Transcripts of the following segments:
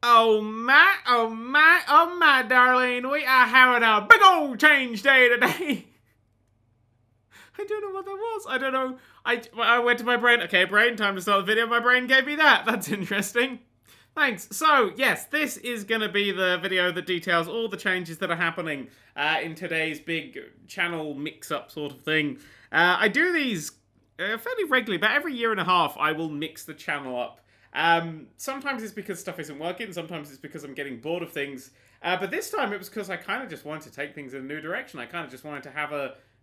Oh my, darling, we are having a big old change day today. I don't know what that was. I don't know. I went to my brain. Okay, brain, time to start the video. My brain gave me that. That's interesting. Thanks. So, yes, this is going to be the video that details all the changes that are happening in today's big channel mix-up sort of thing. I do these fairly regularly, but every year and a half I will mix the channel up. Sometimes it's because stuff isn't working, sometimes it's because I'm getting bored of things. But this time it was because I kind of just wanted to take things in a new direction. I kind of just wanted to have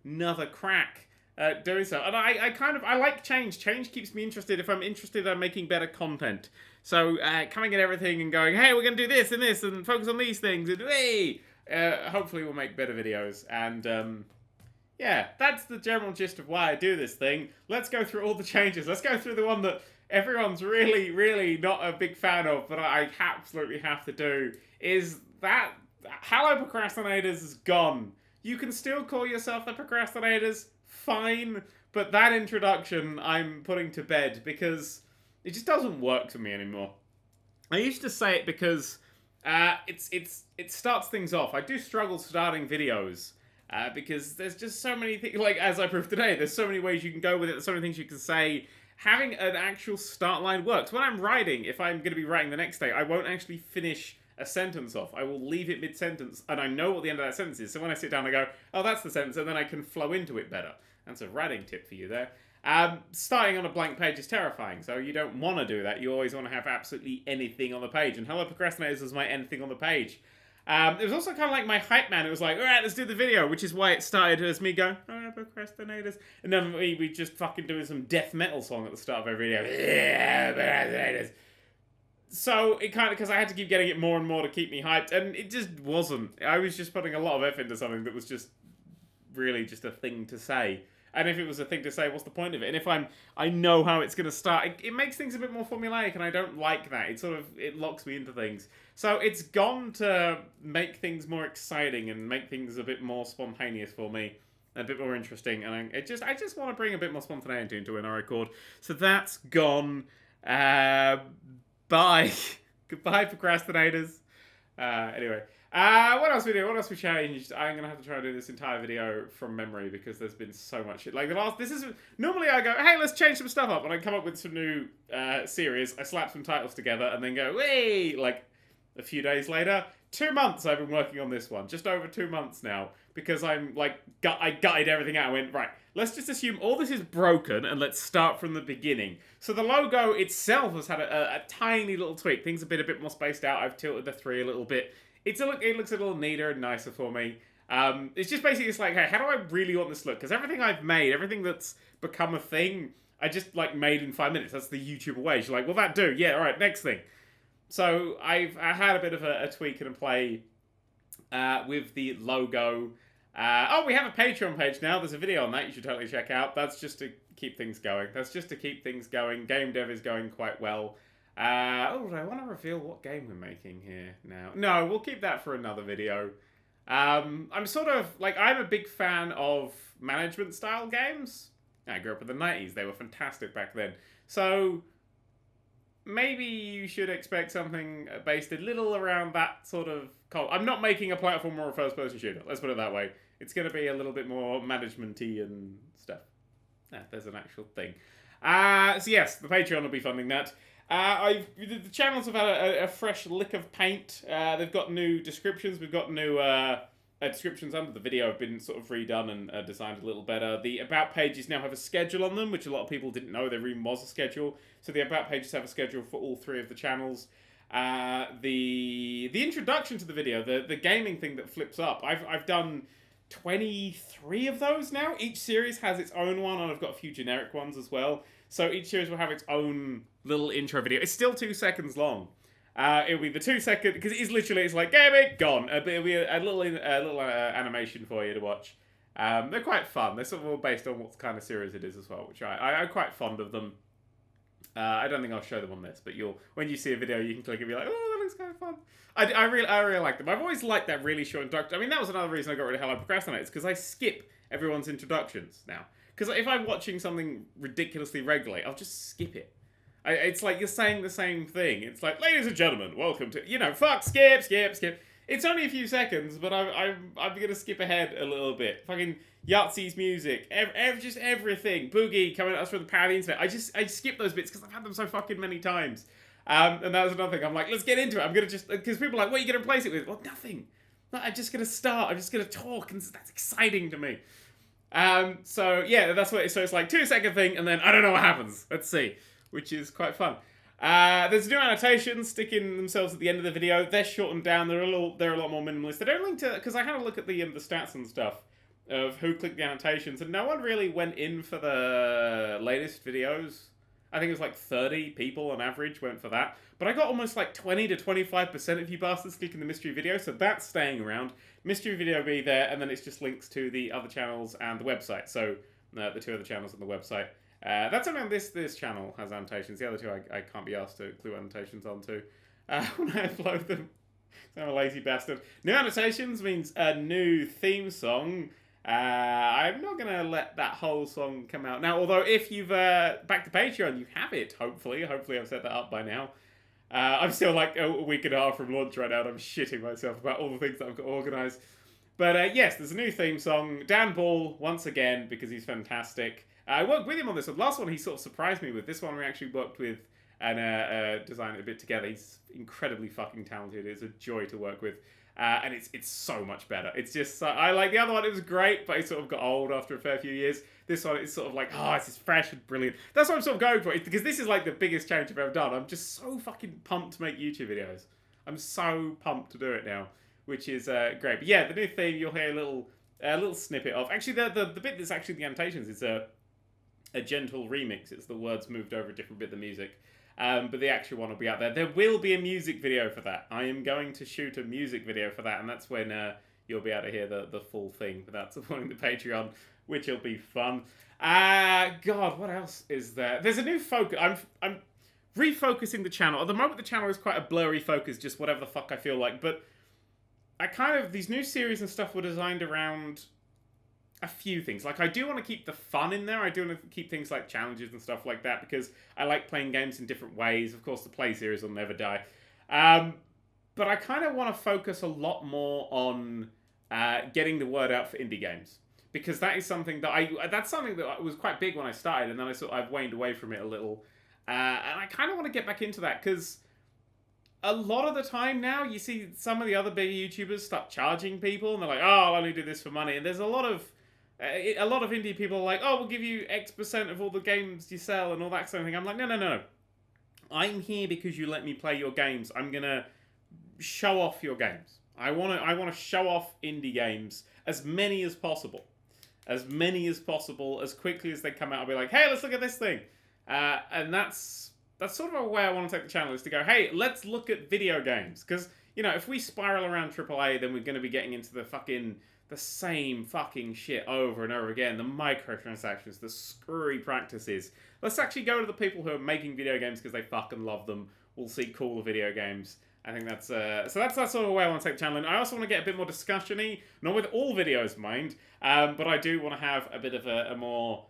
another crack at doing so. And I like change. Change keeps me interested. If I'm interested, I'm making better content. So coming at everything and going, hey, we're going to do this and focus on these things, and hey, hopefully we'll make better videos. And yeah, that's the general gist of why I do this thing. Let's go through all the changes. Let's go through the one that everyone's really not a big fan of, but I absolutely have to do, is that Hello Procrastinators is gone. You can still call yourself the Procrastinators, fine, but that introduction I'm putting to bed because it just doesn't work for me anymore. I used to say it because it starts things off. I do struggle starting videos because there's just so many things, like as I proved today, there's so many ways you can go with it, there's so many things you can say. Having an actual start line works. When I'm writing, if I'm going to be writing the next day, I won't actually finish a sentence off. I will leave it mid-sentence, and I know what the end of that sentence is. So when I sit down, I go, oh, that's the sentence, and then I can flow into it better. That's a writing tip for you there. Starting on a blank page is terrifying, so you don't want to do that. You always want to have absolutely anything on the page, and Hello Procrastinators is my anything on the page. It was also kind of like my hype man. It was like, alright, let's do the video, which is why it started as me going, oh, Procrastinators. And then we just fucking doing some death metal song at the start of every video. Yeah, Procrastinators. So it kind of, because I had to keep getting it more and more to keep me hyped, and it just wasn't. I was just putting a lot of effort into something that was just really just a thing to say. And if it was a thing to say, what's the point of it? And if I know how it's going to start, it makes things a bit more formulaic, and I don't like that. It locks me into things. So it's gone to make things more exciting and make things a bit more spontaneous for me, a bit more interesting. And I just want to bring a bit more spontaneity into when I record. So that's gone. Bye. Goodbye, Procrastinators. Anyway. What else we do? What else we changed? I'm gonna have to try to do this entire video from memory because there's been so much shit. Like normally I go, hey, let's change some stuff up, and I come up with some new series. I slap some titles together and then go, hey, like a few days later. 2 months I've been working on this one, just over 2 months now, because I'm like, I gutted everything out. I went, right, let's just assume all this is broken and let's start from the beginning. So the logo itself has had a tiny little tweak. Things have been a bit more spaced out. I've tilted the 3 a little bit. It looks a little neater and nicer for me. It's just basically, it's like, hey, how do I really want this look? Because everything I've made, everything that's become a thing, I just like made in 5 minutes. That's the YouTuber way. You're like, will that do? Yeah, all right, next thing. So I had a bit of a tweak and a play with the logo. Oh, we have a Patreon page now. There's a video on that you should totally check out. That's just to keep things going. Game dev is going quite well. I want to reveal what game we're making here now. No, we'll keep that for another video. I'm sort of, like, I'm a big fan of management-style games. I grew up in the 90s. They were fantastic back then. So, maybe you should expect something based a little around that sort of... I'm not making a platform or a first-person shooter. Let's put it that way. It's going to be a little bit more management-y and stuff. There's an actual thing. So yes, the Patreon will be funding that. The channels have had a fresh lick of paint. They've got new descriptions. We've got new descriptions under the video have been sort of redone and designed a little better. The About pages now have a schedule on them, which a lot of people didn't know there even was a schedule. So the About pages have a schedule for all 3 of the channels. The introduction to the video, the gaming thing that flips up, I've done 23 of those now. Each series has its own one, and I've got a few generic ones as well. So each series will have its own little intro video. It's still 2 seconds long. It'll be the 2 second, because it's like, gaming, gone. But it'll be a little animation for you to watch. They're quite fun. They're sort of all based on what kind of series it is as well, which I'm quite fond of them. I don't think I'll show them on this, but when you see a video, you can click and be like, oh, that looks kind of fun. I really like them. I've always liked that really short introduction. I mean, that was another reason I got rid of Hello Procrastinators, because I skip everyone's introductions now. Because if I'm watching something ridiculously regularly, I'll just skip it. It's like you're saying the same thing. It's like, ladies and gentlemen, welcome to, fuck, skip. It's only a few seconds, but I'm gonna skip ahead a little bit. Fucking Yahtzee's music, just everything. Boogie coming at us from the power of the internet. I skip those bits because I've had them so fucking many times. And that was another thing. I'm like, let's get into it. I'm gonna just, because people are like, what are you gonna replace it with? Well, nothing. No, I'm just gonna start. I'm just gonna talk, and that's exciting to me. So yeah, that's what. So it's like 2-second thing, and then I don't know what happens. Let's see, which is quite fun. There's new annotations sticking themselves at the end of the video. They're shortened down. They're a lot more minimalist. They don't link to, because I had a look at the stats and stuff of who clicked the annotations, and no one really went in for the latest videos. I think it was like 30 people on average went for that. But I got almost like 20 to 25% of you bastards clicking the mystery video, so that's staying around. Mystery video will be there, and then it's just links to the other channels and the website. So the two other channels on the website. That's only on this channel has annotations. The other two I can't be asked to glue annotations onto when I upload them. I'm a lazy bastard. New annotations means a new theme song. I'm not going to let that whole song come out now, although if you've backed to Patreon, you have it, hopefully. Hopefully I've set that up by now. I'm still like a week and a half from launch right now, and I'm shitting myself about all the things that I've got organised. But yes, there's a new theme song. Dan Ball, once again, because he's fantastic. I worked with him on this one. Last one he sort of surprised me with. This one we actually worked with and designed it a bit together. He's incredibly fucking talented. It's a joy to work with. And it's so much better. It's just, I like the other one, it was great, but it sort of got old after a fair few years. This one is sort of like, it's just fresh and brilliant. That's what I'm sort of going for, because this is like the biggest change I've ever done. I'm just so fucking pumped to make YouTube videos. I'm so pumped to do it now, which is great. But yeah, the new theme, you'll hear a little snippet of. Actually, the bit that's actually the annotations is a gentle remix. It's the words moved over a different bit of the music. But the actual one will be out there. There will be a music video for that. I am going to shoot a music video for that, and that's when you'll be able to hear the full thing. But that's supporting the Patreon, which will be fun. God, what else is there? There's a new focus. I'm refocusing the channel. At the moment, the channel is quite a blurry focus, just whatever the fuck I feel like. But these new series and stuff were designed around a few things. Like, I do want to keep the fun in there. I do want to keep things like challenges and stuff like that, because I like playing games in different ways. Of course, the play series will never die. But I kind of want to focus a lot more on getting the word out for indie games, because that is something that's something that was quite big when I started, and then I've waned away from it a little. And I kind of want to get back into that, because a lot of the time now, you see some of the other big YouTubers start charging people, and they're like, I'll only do this for money. And there's a lot of indie people are like, we'll give you X% of all the games you sell and all that sort of thing. I'm like, no. I'm here because you let me play your games. I'm gonna show off your games. I want to show off indie games, as many as possible. As quickly as they come out. I'll be like, hey, let's look at this thing. And that's sort of a way I want to take the channel, is to go, hey, let's look at video games. Because, if we spiral around AAA, then we're going to be getting into the same fucking shit over and over again. The microtransactions, the screwy practices. Let's actually go to the people who are making video games because they fucking love them. We'll see cooler video games. I think that's so that's sort of the way I want to take the channel. And I also want to get a bit more discussion-y, not with all videos, mind, but I do want to have a bit of a more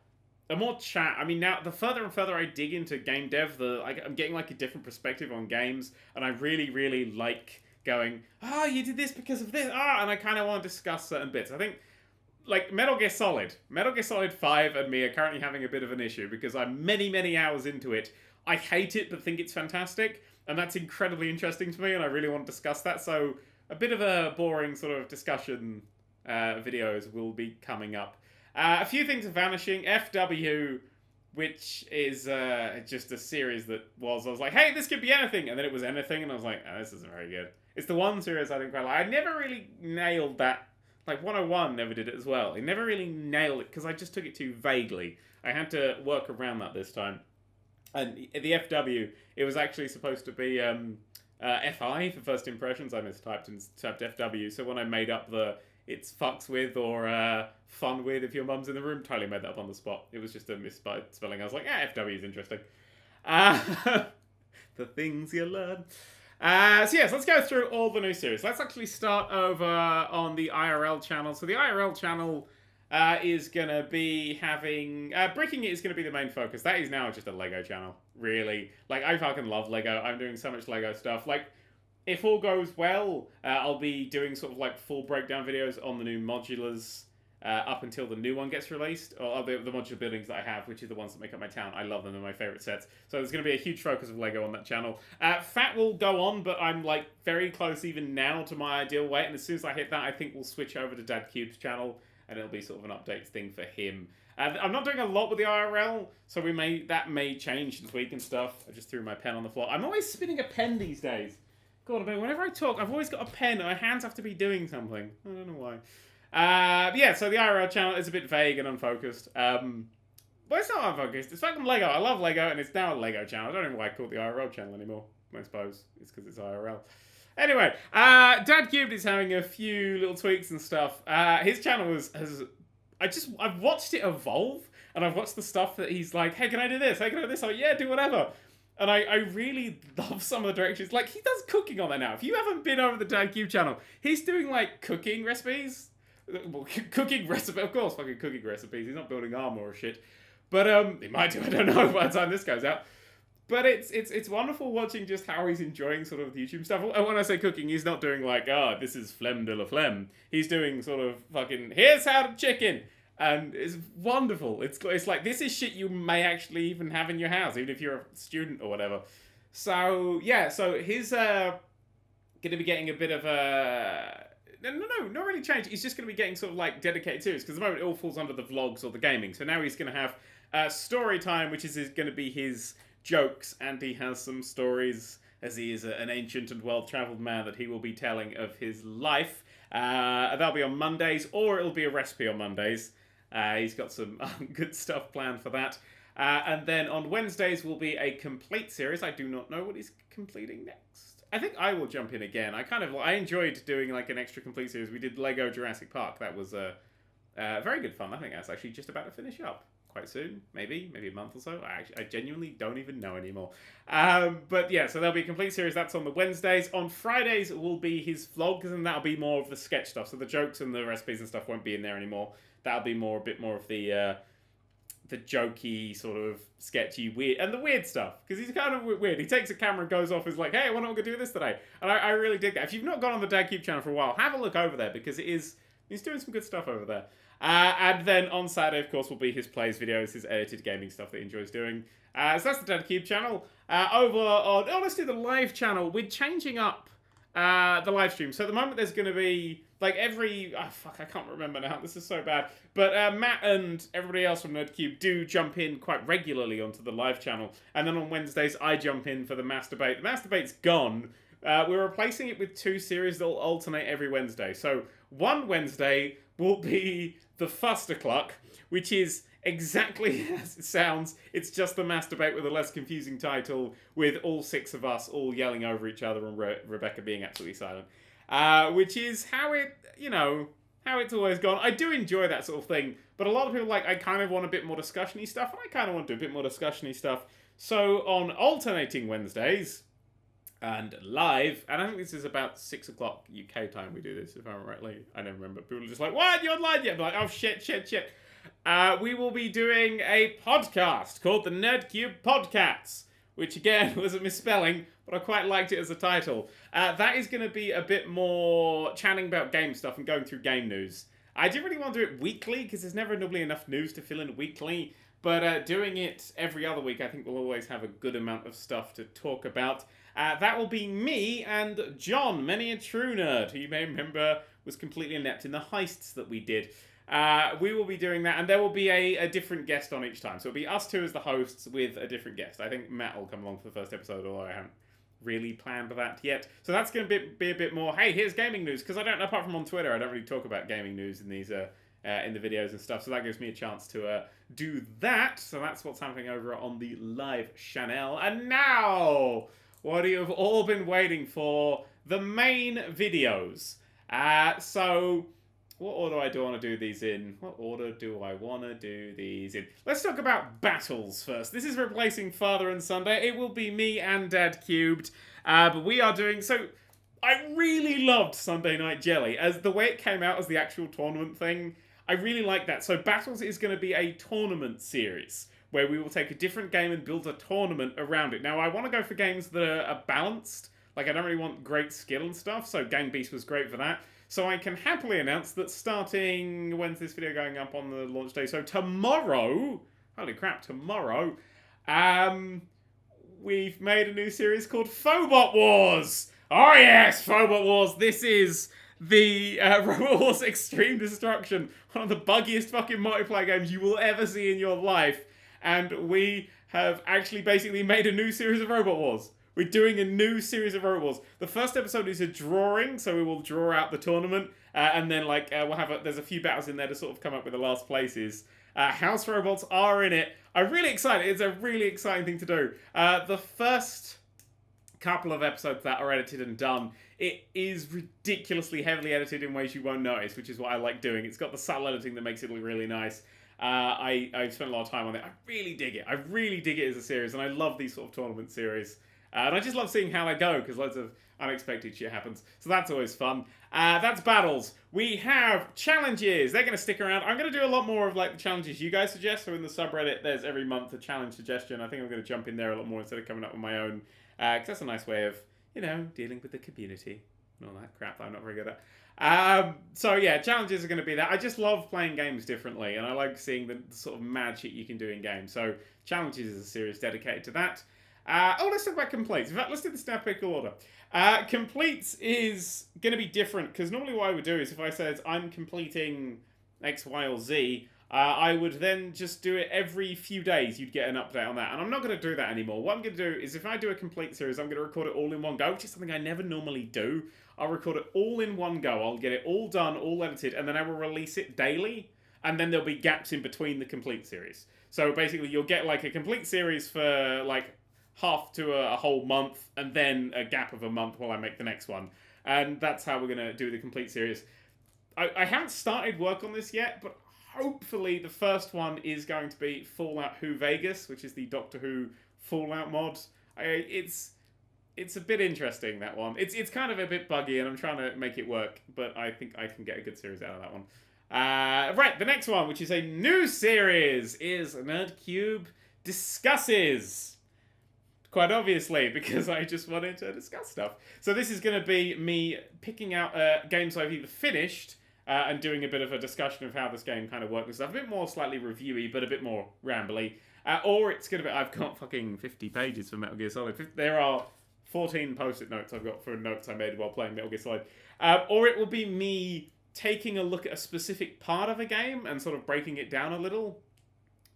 chat. I mean, now the further and further I dig into game dev, I'm getting like a different perspective on games, and I really, really like going, you did this because of this, and I kind of want to discuss certain bits. I think, like, Metal Gear Solid 5 and me are currently having a bit of an issue, because I'm many, many hours into it. I hate it, but think it's fantastic, and that's incredibly interesting to me, and I really want to discuss that, so a bit of a boring sort of discussion videos will be coming up. A few things are vanishing. FW, which is just a series that I was like, hey, this could be anything, and then it was anything, and I was like, this isn't very good. It's the one series I didn't quite like. I never really nailed that. Like, 101 never did it as well. It never really nailed it, because I just took it too vaguely. I had to work around that this time. And the FW, it was actually supposed to be FI for first impressions. I mistyped and typed FW, so when I made up it's fucks with or fun with if your mum's in the room, totally made that up on the spot. It was just a misspelling. I was like, FW is interesting. The things you learn. So yes, let's go through all the new series. Let's actually start over on the IRL channel. So the IRL channel, is going to be having... Bricking It is going to be the main focus. That is now just a Lego channel, really. Like, I fucking love Lego. I'm doing so much Lego stuff. Like, if all goes well, I'll be doing sort of like full breakdown videos on the new modulars up until the new one gets released, or the modular buildings that I have, which are the ones that make up my town. I love them. They're my favourite sets. So there's going to be a huge focus of Lego on that channel. Fat will go on, but I'm like very close even now to my ideal weight, and as soon as I hit that, I think we'll switch over to Nerd3's channel, and it'll be sort of an update thing for him. I'm not doing a lot with the IRL, so that may change and tweak and stuff. I just threw my pen on the floor. I'm always spinning a pen these days. God, whenever I talk, I've always got a pen, and my hands have to be doing something. I don't know why. Yeah, so the IRL channel is a bit vague and unfocused. But it's not unfocused. It's fucking Lego. I love Lego, and it's now a Lego channel. I don't know why I call it the IRL channel anymore. I suppose it's because it's IRL. Anyway, Nerd3 is having a few little tweaks and stuff. His channel I've watched it evolve, and I've watched the stuff that he's like, hey, can I do this? Hey, can I do this? I'm like, yeah, do whatever. And I really love some of the directions. Like, he does cooking on there now. If you haven't been over the Nerd3 channel, he's doing, like, cooking recipes. Well, cooking recipe, of course, fucking cooking recipes. He's not building armor or shit, but he might do. I don't know by the time this goes out. But it's wonderful watching just how he's enjoying sort of the YouTube stuff. And when I say cooking, he's not doing like, this is flemme de la flemme. He's doing sort of fucking, here's how to chicken, and it's wonderful. It's like, this is shit you may actually even have in your house, even if you're a student or whatever. So yeah, so he's gonna be getting a bit of a. No, not really change. He's just going to be getting sort of like dedicated series, because at the moment it all falls under the vlogs or the gaming. So now he's going to have story time, which is going to be his jokes, and he has some stories, as he is an ancient and well-travelled man, that he will be telling of his life. That'll be on Mondays, or it'll be a recipe on Mondays. He's got some good stuff planned for that. And then on Wednesdays will be a complete series. I do not know what he's completing next. I think I will jump in again. I enjoyed doing like an extra complete series. We did Lego Jurassic Park. That was very good fun. I think that's actually just about to finish up quite soon. Maybe a month or so. I genuinely don't even know anymore. But yeah, so there'll be a complete series. That's on the Wednesdays. On Fridays it will be his vlogs, and that'll be more of the sketch stuff. So the jokes and the recipes and stuff won't be in there anymore. That'll be a bit more of the jokey, sort of sketchy, weird, and the weird stuff, because he's kind of weird. He takes a camera and goes off, is like, hey, why not we go do this today? And I really dig that. If you've not gone on the Nerd3 channel for a while, have a look over there, because he's doing some good stuff over there. And then on Saturday, of course, will be his plays videos, his edited gaming stuff that he enjoys doing. So that's the Nerd3 channel. Over on, honestly, the live channel, we're changing up the live stream. So at the moment, there's going to be like I can't remember now. This is so bad. But Matt and everybody else from Nerd3 do jump in quite regularly onto the live channel. And then on Wednesdays, I jump in for the Masturbate. The Masturbate's gone. We're replacing it with 2 series that will alternate every Wednesday. So one Wednesday will be the Fustercluck, which is exactly as it sounds. It's just the Masturbate with a less confusing title, with all 6 of us all yelling over each other and Rebecca being absolutely silent. Which is how it's always gone. I do enjoy that sort of thing, but a lot of people I kind of want a bit more discussion-y stuff, and I kind of want to do a bit more discussion-y stuff. So on alternating Wednesdays and live, and I think this is about 6 o'clock UK time we do this, if I remember rightly. I don't remember. People are just like, what? You're online yet? I'm like, oh, shit. We will be doing a podcast called the Nerd3 Podcasts, which again was a misspelling, but I quite liked it as a title. That is going to be a bit more chatting about game stuff and going through game news. I didn't really want to do it weekly, because there's never normally enough news to fill in weekly, but doing it every other week, I think we'll always have a good amount of stuff to talk about. That will be me and John, many a true nerd, who you may remember was completely inept in the heists that we did. We will be doing that, and there will be a different guest on each time. So it'll be us 2 as the hosts with a different guest. I think Matt will come along for the first episode, although I haven't really planned for that yet. So that's going to be a bit more, hey, here's gaming news, because I don't, apart from on Twitter, I don't really talk about gaming news in these in the videos and stuff. So that gives me a chance to do that. So that's what's happening over on the live channel. And now, what you've all been waiting for, the main videos. So what order do I want to do these in? What order do I want to do these in? Let's talk about battles first. This is replacing Father and Sunday. It will be me and Nerd3. But we are doing... So, I really loved Sunday Night Jelly. As the way it came out as the actual tournament thing, I really like that. So Battles is going to be a tournament series where we will take a different game and build a tournament around it. Now, I want to go for games that are balanced. Like, I don't really want great skill and stuff, so Gang Beast was great for that. So I can happily announce that starting... When's this video going up on the launch day? So tomorrow... Holy crap, tomorrow... we've made a new series called Phobot Wars! Oh yes, Phobot Wars! This is the Robot Wars Extreme Destruction. One of the buggiest fucking multiplayer games you will ever see in your life. And we have actually basically made a new series of Robot Wars. We're doing a new series of Robot Wars. The first episode is a drawing, so we will draw out the tournament, and then we'll have there's a few battles in there to sort of come up with the last places. House robots are in it. I'm really excited. It's a really exciting thing to do. The first couple of episodes that are edited and done, it is ridiculously heavily edited in ways you won't notice, which is what I like doing. It's got the subtle editing that makes it look really nice. I've spent a lot of time on it. I really dig it. I really dig it as a series, and I love these sort of tournament series. And I just love seeing how they go, because loads of unexpected shit happens. So that's always fun. That's battles. We have challenges. They're going to stick around. I'm going to do a lot more of the challenges you guys suggest. So in the subreddit, there's every month a challenge suggestion. I think I'm going to jump in there a lot more instead of coming up with my own. Because that's a nice way of, dealing with the community and all that crap that I'm not very good at. So yeah, challenges are going to be that. I just love playing games differently, and I like seeing the sort of mad shit you can do in games. So challenges is a series dedicated to that. Let's talk about completes. In fact, let's do the alphabetical order. Completes is going to be different, because normally what I would do is if I said I'm completing X, Y, or Z, I would then just do it every few days. You'd get an update on that. And I'm not going to do that anymore. What I'm going to do is if I do a complete series, I'm going to record it all in one go, which is something I never normally do. I'll record it all in one go. I'll get it all done, all edited, and then I will release it daily. And then there'll be gaps in between the complete series. So basically you'll get a complete series for half to a whole month, and then a gap of a month while I make the next one. And that's how we're going to do the complete series. I haven't started work on this yet, but hopefully the first one is going to be Fallout Who Vegas, which is the Doctor Who Fallout mod. It's a bit interesting, that one. It's kind of a bit buggy, and I'm trying to make it work, but I think I can get a good series out of that one. Right, the next one, which is a new series, is Nerd³ Discusses. Quite obviously, because I just wanted to discuss stuff. So this is going to be me picking out games I've either finished and doing a bit of a discussion of how this game kind of works and stuff. A bit more slightly reviewy, but a bit more rambly. Or it's going to be... I've got fucking 50 pages for Metal Gear Solid. There are 14 post-it notes I've got for notes I made while playing Metal Gear Solid. Or it will be me taking a look at a specific part of a game and sort of breaking it down a little.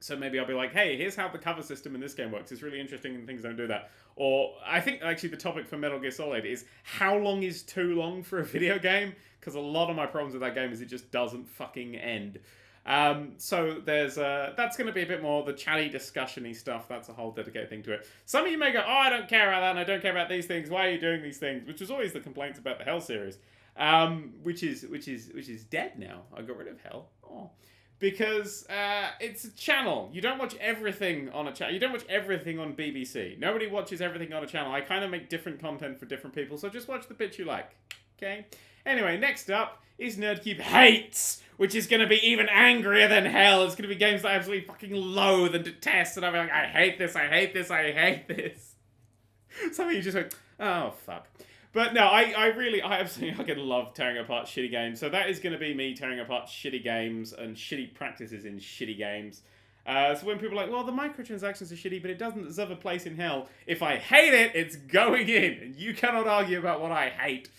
So maybe I'll be like, hey, here's how the cover system in this game works. It's really interesting and things don't do that. Or I think actually the topic for Metal Gear Solid is how long is too long for a video game? Because a lot of my problems with that game is it just doesn't fucking end. So there's that's going to be a bit more the chatty discussion-y stuff. That's a whole dedicated thing to it. Some of you may go, oh, I don't care about that and I don't care about these things. Why are you doing these things? Which was always the complaints about the Hell series. Which is dead now. I got rid of Hell. Oh. Because it's a channel. You don't watch everything on a channel. You don't watch everything on BBC. Nobody watches everything on a channel. I kind of make different content for different people, so just watch the bits you like. Okay? Anyway, next up is Nerd³ Hates, which is going to be even angrier than hell. It's going to be games that I absolutely fucking loathe and detest, and I'm like, I hate this, I hate this, I hate this. Some of you just like, oh, fuck. But no, I absolutely fucking love tearing apart shitty games. So that is going to be me tearing apart shitty games and shitty practices in shitty games. So when people are like, well, the microtransactions are shitty, but it doesn't deserve a place in hell. If I hate it, it's going in. And you cannot argue about what I hate.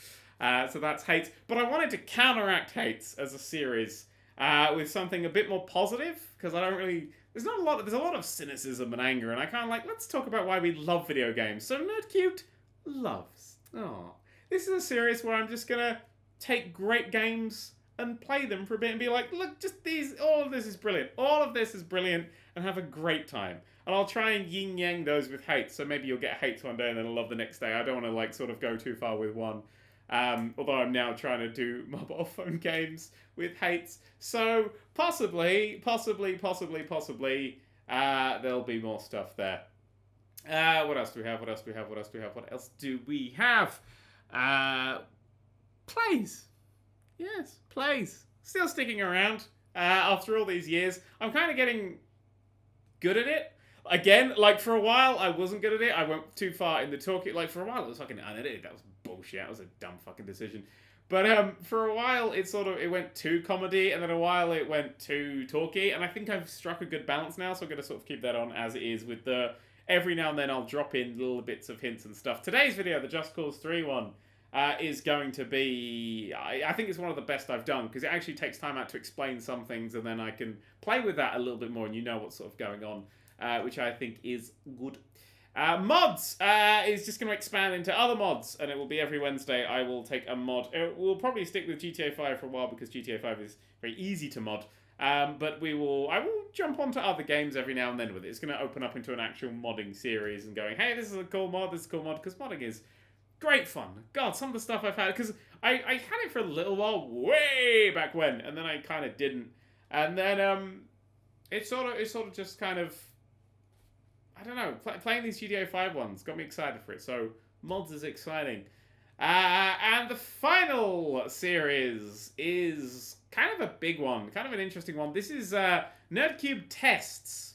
So that's hates. But I wanted to counteract hates as a series with something a bit more positive. Because I don't really... There's a lot of cynicism and anger. And I kind of like, let's talk about why we love video games. So Nerd³ loves... Oh, this is a series where I'm just gonna take great games and play them for a bit and be like, look, just all of this is brilliant. All of this is brilliant, and have a great time. And I'll try and yin-yang those with hates, so maybe you'll get hates one day and then I'll love the next day. I don't want to, sort of go too far with one. Although I'm now trying to do mobile phone games with hates. So, possibly, there'll be more stuff there. What else do we have? What else do we have? Plays. Yes, plays. Still sticking around. after all these years. I'm kind of getting good at it. Again, like, for a while, I wasn't good at it. I went too far in the talking. Like, for a while, it was fucking unedited. That was bullshit. That was a dumb fucking decision. But for a while, it went too comedy, and then a while it went too talky, and I think I've struck a good balance now, so I'm going to sort of keep that on as it is with the... Every now and then I'll drop in little bits of hints and stuff. Today's video, the Just Cause 3 one, is going to be... I think it's one of the best I've done, because it actually takes time out to explain some things, and then I can play with that a little bit more, and you know what's sort of going on, which I think is good. Mods is just going to expand into other mods, and it will be every Wednesday. I will take a mod. We'll probably stick with GTA 5 for a while because GTA 5 is very easy to mod. But I will jump onto other games every now and then with it. It's going to open up into an actual modding series and going, hey, this is a cool mod, this is a cool mod, because modding is great fun. God, some of the stuff I've had, because I had it for a little while, way back when, and then I kind of didn't. And then it sort of just kind of, I don't know, playing these GTA 5 ones got me excited for it, so mods is exciting. And the final series is kind of a big one, kind of an interesting one. This is Nerd³ Tests.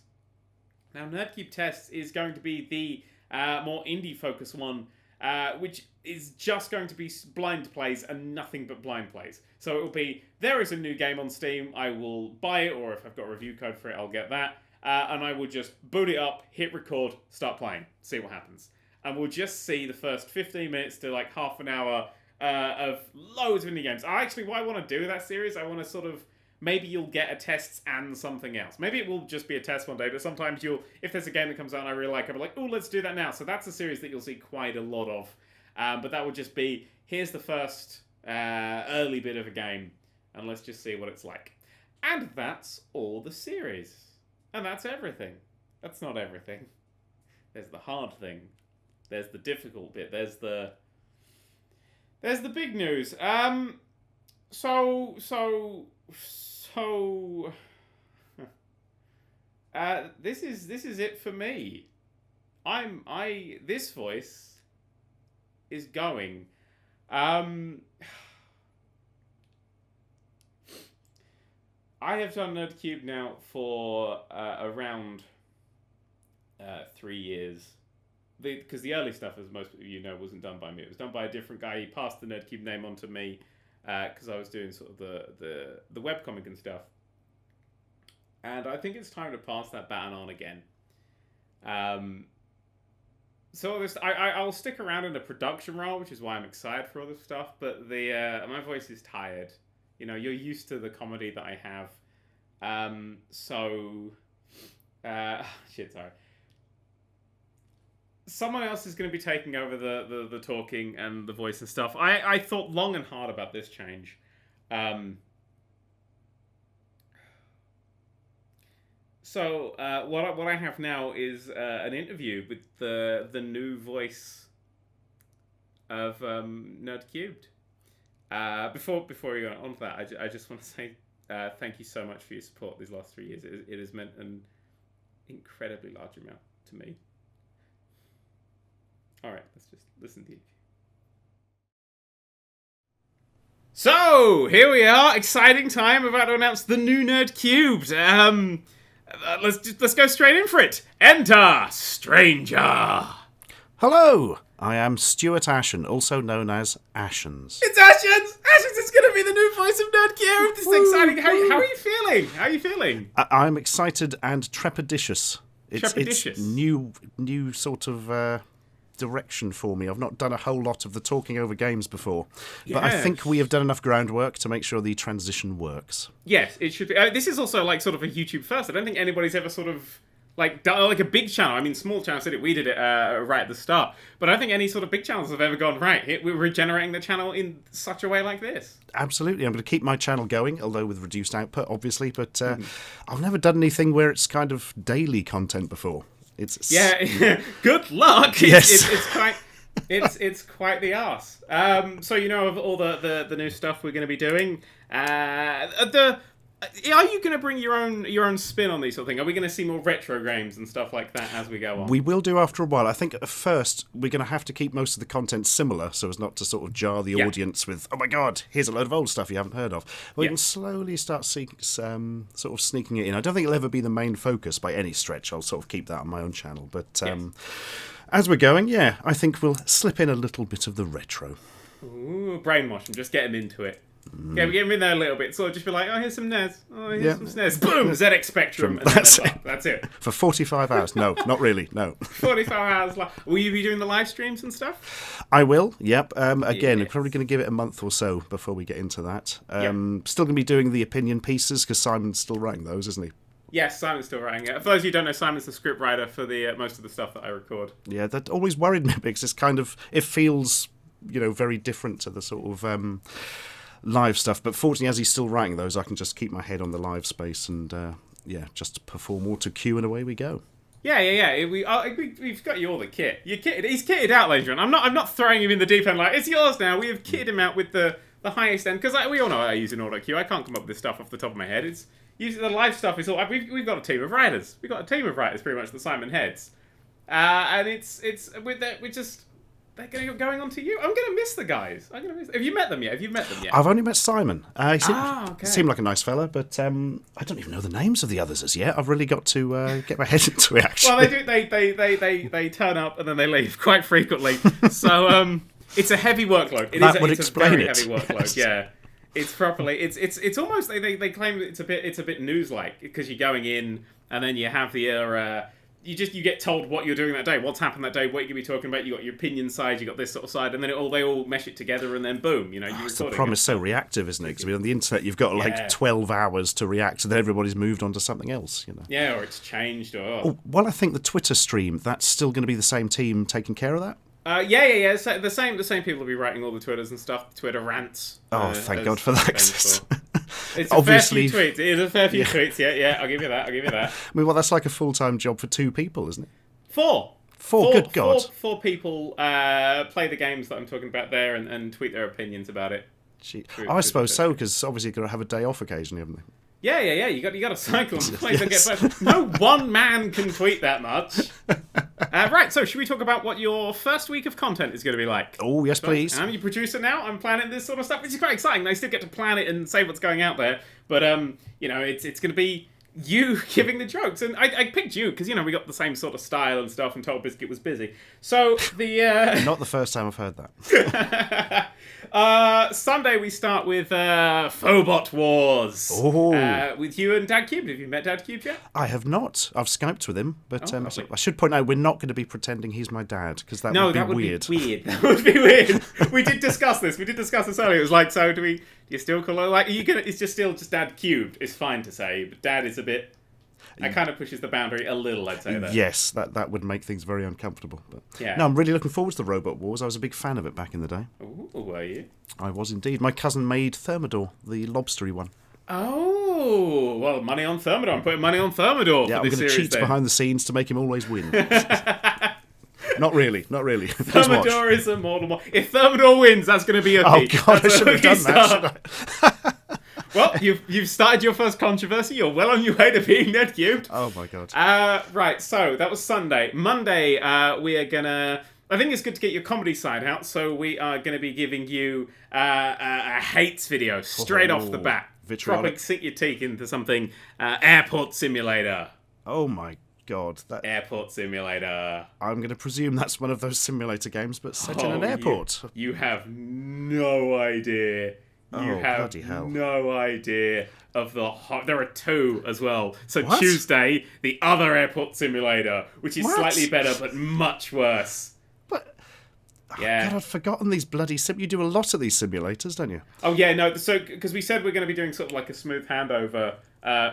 Now, Nerd³ Tests is going to be the more indie-focused one, which is just going to be blind plays and nothing but blind plays. So it will be, there is a new game on Steam, I will buy it, or if I've got a review code for it, I'll get that. And I will just boot it up, hit record, start playing, see what happens. And we'll just see the first 15 minutes to like half an hour of loads of indie games. Actually, what I want to do with that series, I want to sort of, maybe you'll get a tests and something else. Maybe it will just be a test one day, but sometimes if there's a game that comes out and I really like, I'll be like, oh, let's do that now. So that's a series that you'll see quite a lot of. But that would just be, here's the first early bit of a game, and let's just see what it's like. And that's all the series. And that's everything. That's not everything. There's the hard thing. There's the difficult bit. There's the big news. This is it for me. This voice is going. I have done Nerd³ now for around 3 years. Because the early stuff, as most of you know, wasn't done by me. It was done by a different guy. He passed the Nerd³ name on to me because I was doing sort of the webcomic and stuff. And I think it's time to pass that baton on again. So I'll stick around in a production role, which is why I'm excited for all this stuff. But my voice is tired. You know, you're used to the comedy that I have. Sorry. Someone else is going to be taking over the talking and the voice and stuff. I thought long and hard about this change. So what I have now is an interview with the new voice of Nerd³. Before we go on to that, I just want to say thank you so much for your support these last 3 years. It has meant an incredibly large amount to me. Alright, let's just listen to you. So, here we are. Exciting time. About to announce the new Nerd³. Let's go straight in for it. Enter Stranger. Hello, I am Stuart Ashen, also known as Ashens. It's Ashens! Ashens is going to be the new voice of Nerd³. This is exciting. How are you feeling? How are you feeling? I'm excited and trepidatious. Trepidatious? It's new sort of direction for me. I've not done a whole lot of the talking over games before, but I think we have done enough groundwork to make sure the transition works. Yes, it should be. This is also like sort of a YouTube first. I don't think anybody's ever sort of like done like a big channel. I mean, small channels did it. We did it right at the start, but I don't think any sort of big channels have ever gone right. We're regenerating the channel in such a way like this. Absolutely, I'm going to keep my channel going, although with reduced output, obviously. But I've never done anything where it's kind of daily content before. Good luck. Yes. It's quite the arse. So you know of all the new stuff we're going to be doing. Are you going to bring your own spin on these sort of things? Are we going to see more retro games and stuff like that as we go on? We will do after a while. I think at first we're going to have to keep most of the content similar so as not to sort of jar the audience with, oh my god, here's a load of old stuff you haven't heard of. We can slowly start sort of sneaking it in. I don't think it'll ever be the main focus by any stretch. I'll sort of keep that on my own channel. But as we're going, I think we'll slip in a little bit of the retro. Ooh, brainwash him. Just get him into it. Yeah, we get him in there a little bit. So just be like, oh, here's some NES. Oh, here's some SNES. Boom! ZX Spectrum. And that's it. For 45 hours. No, not really. No. 45 hours. Will you be doing the live streams and stuff? I will, yep. Again, we're probably going to give it a month or so before we get into that. Still going to be doing the opinion pieces because Simon's still writing those, isn't he? Yes, Simon's still writing it. For those of you who don't know, Simon's the script writer for the most of the stuff that I record. Yeah, that always worried me because it's kind of, it feels, very different to the sort of live stuff. But fortunately, as he's still writing those, I can just keep my head on the live space and, just perform auto cue and away we go. Yeah. We've got you all the kit. He's kitted out, ladies and gentlemen. I'm not throwing him in the deep end like, it's yours now. We have kitted him out with the highest end. Because we all know I use an auto cue. I can't come up with this stuff off the top of my head. It's the live stuff is all. We've got a team of writers. We've got a team of writers pretty much that Simon heads. And it's with that we're just they're going on to you. I'm gonna miss the guys. Have you met them yet? I've only met Simon. He seemed like a nice fella, but I don't even know the names of the others as yet. I've really got to get my head into it. Actually, well, they do. They turn up and then they leave quite frequently. So it's a heavy workload. It's a very heavy workload. Yes. Yeah. It's properly. It's almost. They claim it's a bit news-like because you're going in and then you have the you get told what you're doing that day, what's happened that day, what you're going to be talking about. You got your opinion side, you got this sort of side, and then they all mesh it together, and then boom, you're recording. The problem is so reactive, isn't it? Because on the internet you've got 12 hours to react, and then everybody's moved on to something else. Yeah, or it's changed, well, I think the Twitter stream that's still going to be the same team taking care of that. Yeah. So the same people will be writing all the Twitters and stuff, Twitter rants. Oh, thank God for that. It's obviously a fair few tweets. It is a fair few tweets. Yeah. I'll give you that. I mean, well, that's like a full-time job for 2 people, isn't it? 4. Good God. 4 people play the games that I'm talking about there and tweet their opinions about it. I suppose so, because obviously you've got to have a day off occasionally, haven't they? Yeah. You got to cycle and play. Yes. No one man can tweet that much. Right, so should we talk about what your first week of content is going to be like? Oh, yes, please. I'm your producer now. I'm planning this sort of stuff, which is quite exciting. I still get to plan it and say what's going out there. But, it's going to be you giving the jokes. And I picked you because, we got the same sort of style and stuff, and Total Biscuit was busy. So the... Not the first time I've heard that. Sunday we start with Phobot Wars. With you and Nerd³. Have you met Nerd³ yet? I have not. I've Skyped with him, but I should point out we're not going to be pretending he's my dad because that would be weird. That would be weird. We did discuss this. earlier. It was like, so do you still call it it's just still Nerd³. It's fine to say, but Dad is a bit. That kind of pushes the boundary a little, I'd say. That. Yes, that would make things very uncomfortable. But yeah. No, I'm really looking forward to the Robot Wars. I was a big fan of it back in the day. Ooh, were you? I was indeed. My cousin made Thermidor, the lobstery one. Oh, well, money on Thermidor. I'm putting money on Thermidor for this series. I'm going to cheat behind the scenes to make him always win. Not really. Thermidor is a model. If Thermidor wins, that's going to be a peak. Oh, God, I should have done that, should I? Well, you've started your first controversy. You're well on your way to being Nerd³. Oh, my God. Right, so that was Sunday. Monday, we are going to... I think it's good to get your comedy side out, so we are going to be giving you a hates video straight off the bat. Vitriolic. Probably sink your teeth into something. Airport Simulator. Oh, my God. Airport Simulator. I'm going to presume that's one of those simulator games, but set in an airport. You have no idea. You have no idea of the... There are 2 as well. So what? Tuesday, the other Airport Simulator, which is slightly better, but much worse. But... Yeah. God, I've forgotten these bloody... You do a lot of these simulators, don't you? Oh, yeah, no. So, because we said we're going to be doing sort of like a smooth handover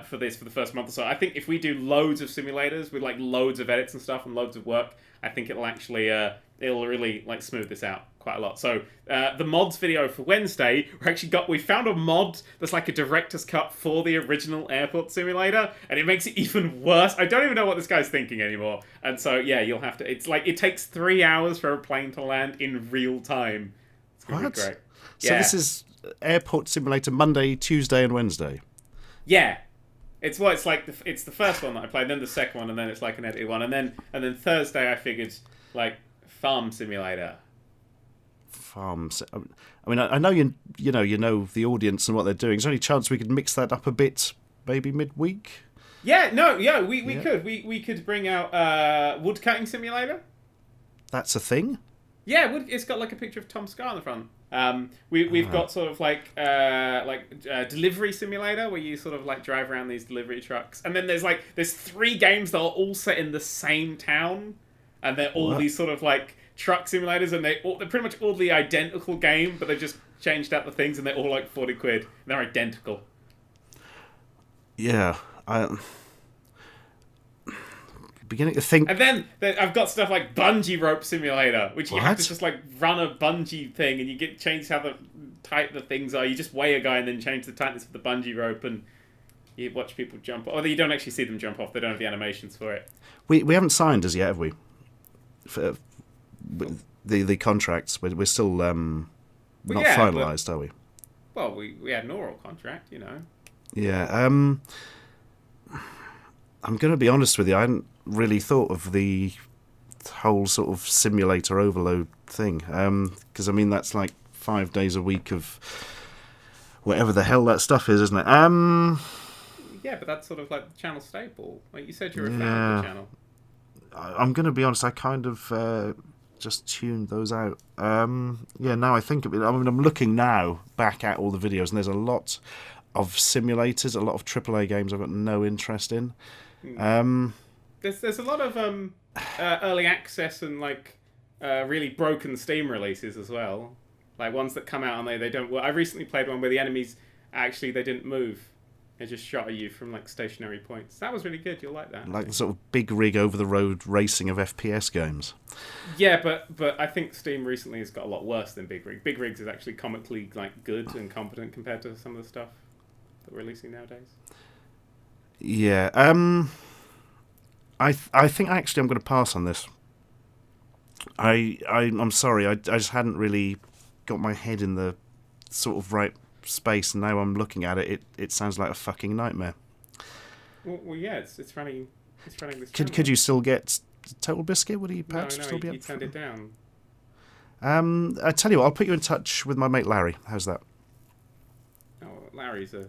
for the first month or so. I think if we do loads of simulators with loads of edits and stuff and loads of work, I think it'll actually... it'll really smooth this out quite a lot. So the mods video for Wednesday, we found a mod that's like a director's cut for the original Airport Simulator, and it makes it even worse. I don't even know what this guy's thinking anymore. And so yeah, you'll have to. It's it takes 3 hours for a plane to land in real time. It's gonna be great. So this is Airport Simulator Monday, Tuesday, and Wednesday. Yeah, it's like it's the first one that I played, then the second one, and then it's like an edited one, and then Thursday I figured like Farm Simulator. Farms. I mean, I know you know the audience and what they're doing. Is there any chance we could mix that up a bit, maybe midweek? Yeah, no, yeah, we could we could bring out Woodcutting Simulator. That's a thing. Yeah, it's got like a picture of Tom Scar on the front. We've got sort of like delivery simulator where you sort of like drive around these delivery trucks, and then there's 3 games that are all set in the same town, and they're all these sort of like truck simulators, and they're pretty much all the identical game, but they've just changed out the things, and they're all like 40 quid. And they're identical. Yeah, beginning to think. And then I've got stuff like Bungee Rope Simulator, which you have to just like run a bungee thing, and you change how tight the things are. You just weigh a guy and then change the tightness of the bungee rope, and you watch people jump. Although you don't actually see them jump off; they don't have the animations for it. We haven't signed as yet, have we? For the contracts, we're still not finalised, are we? Well, we had an oral contract, you know. Yeah. I'm going to be honest with you. I hadn't really thought of the whole sort of simulator overload thing. Because, I mean, that's like 5 days a week of whatever the hell that stuff is, isn't it? Yeah, but that's sort of like the channel staple. Like you said, you're a fan of the channel. I'm going to be honest. I kind of just tuned those out. Now I think of it. I mean, I'm looking now back at all the videos, and there's a lot of simulators, a lot of AAA games I've got no interest in. There's a lot of early access and like really broken Steam releases as well, like ones that come out and they don't work. I recently played one where the enemies actually they didn't move; they just shot at you from like stationary points. That was really good. You'll like that. Like the sort of big rig over the road racing of FPS games. Yeah, but I think Steam recently has got a lot worse than Big Rig. Big Rigs is actually comically like good and competent compared to some of the stuff that we're releasing nowadays. Yeah, I think actually I'm going to pass on this. I'm sorry, I just hadn't really got my head in the sort of right space, and now I'm looking at it. It sounds like a fucking nightmare. Well, yeah, it's running this. Could you still get Total Biscuit? Would he perhaps no, still be up? He turned it down. I tell you what, I'll put you in touch with my mate Larry. How's that? Oh, Larry's a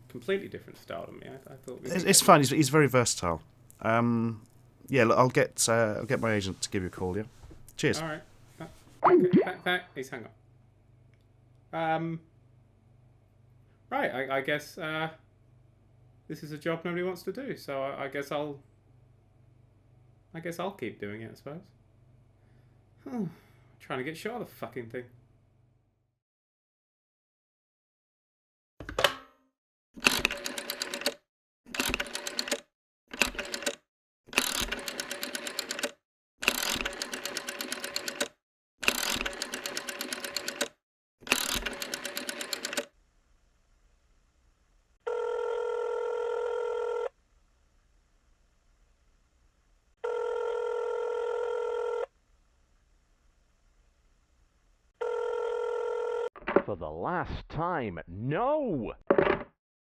completely different style to me. I thought it's fine. He's very versatile. Look, I'll get my agent to give you a call. Yeah. Cheers. All right. Okay. He's hung up. Right. I guess this is a job nobody wants to do. So I guess I'll keep doing it. I suppose. Trying to get shot of the fucking thing. For the last time, no!